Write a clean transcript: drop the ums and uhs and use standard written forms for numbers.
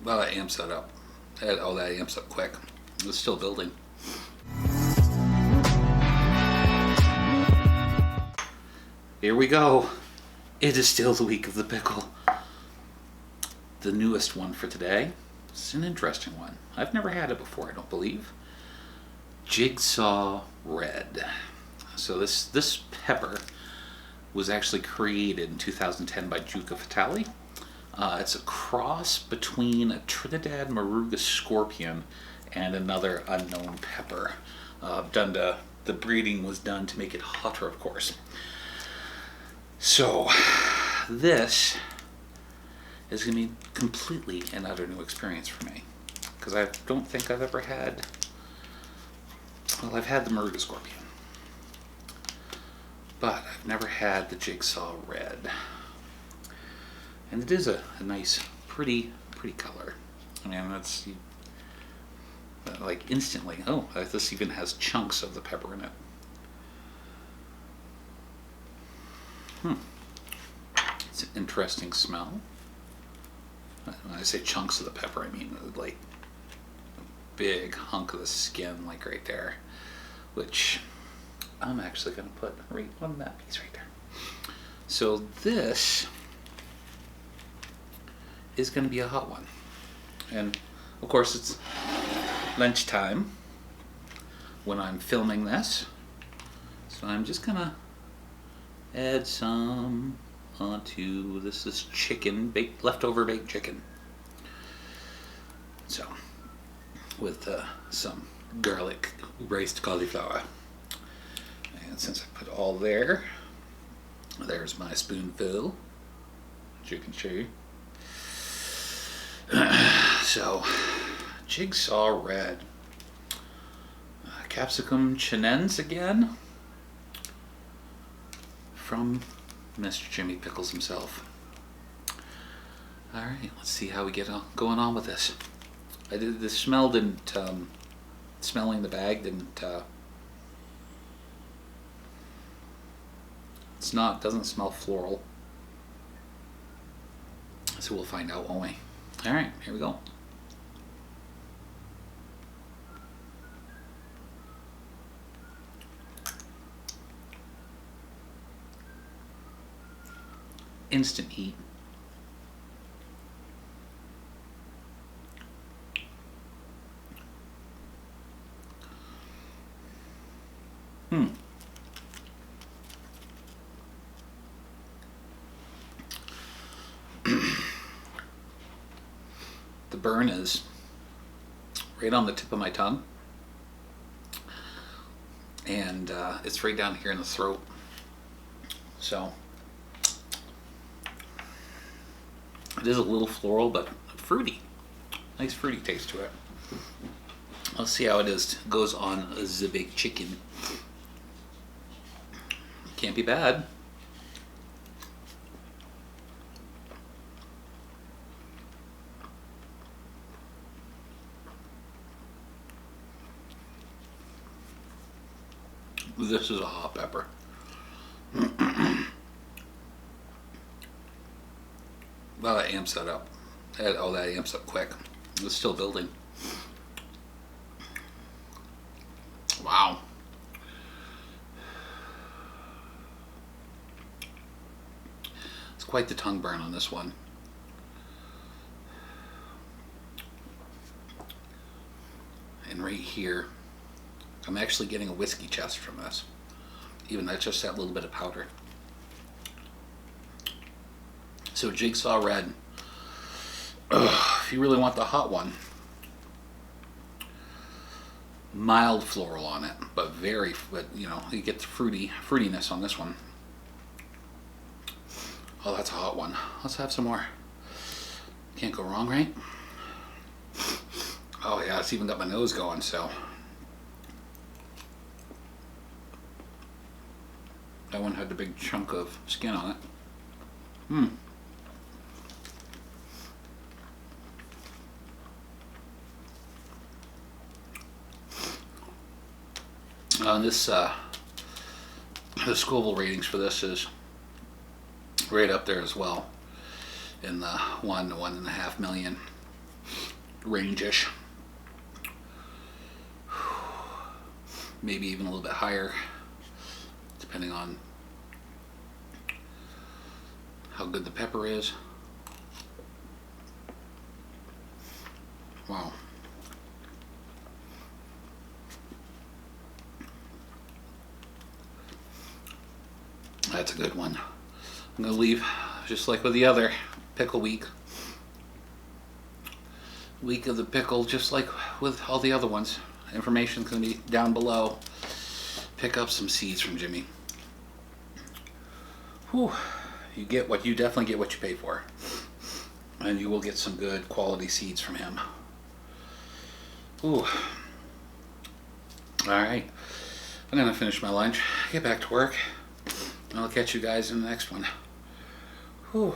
Well, that amps that up. Oh, that amps up quick. It's still building. Here we go. It is still the week of the pickle. The newest one for today. It's an interesting one. I've never had it before, I don't believe. Jigsaw Red. So this pepper was actually created in 2010 by Juca Fatale. It's a cross between a Trinidad Moruga scorpion and another unknown pepper. The breeding was done to make it hotter, of course. So this is going to be completely an utter new experience for me, because I don't think I've ever had. Well, I've had the Moruga scorpion, but I've never had the Jigsaw Red. And it is a nice, pretty color. I mean, it's like instantly. Oh, this even has chunks of the pepper in it. It's an interesting smell. When I say chunks of the pepper, I mean like a big hunk of the skin, like right there, which I'm actually going to put right on that piece right there. So this is going to be a hot one. And of course it's lunchtime when I'm filming this. So I'm just going to add some onto, this is chicken, leftover baked chicken. So with some garlic braised cauliflower. And since I put all there's my spoonful, as you can see. So, Jigsaw Red. Capsicum chinense again, from Mr. Jimmy Pickles himself. Alright, let's see how we get going on with this. The smell didn't, smelling the bag didn't, doesn't smell floral. So we'll find out, won't we? Alright, here we go. Instant heat. The burn is right on the tip of my tongue, and it's right down here in the throat. So it is a little floral, but fruity. Nice fruity taste to it. Let's see how it goes on the baked chicken. Can't be bad. This is a hot pepper. Well, that amps that up. Oh, that amps up quick. It's still building. Wow. It's quite the tongue burn on this one. And right here, I'm actually getting a whiskey chest from this. Even that's just that little bit of powder. So Jigsaw Red. If you really want the hot one, mild floral on it, but you know, you get the fruitiness on this one. Oh, that's a hot one. Let's have some more. Can't go wrong, right? Oh yeah, it's even got my nose going, so. That one had the big chunk of skin on it. This the Scoville ratings for this is right up there as well, in the 1 to 1.5 million. range-ish. Maybe even a little bit higher, depending on how good the pepper is. Wow. That's a good one. I'm going to leave, just like with the other pickle week of the pickle, just like with all the other ones. Information's going to be down below. Pick up some seeds from Jimmy. Whew. You definitely get what you pay for. And you will get some good quality seeds from him. Ooh. Alright. I'm going to finish my lunch, get back to work. I'll catch you guys in the next one. Whew.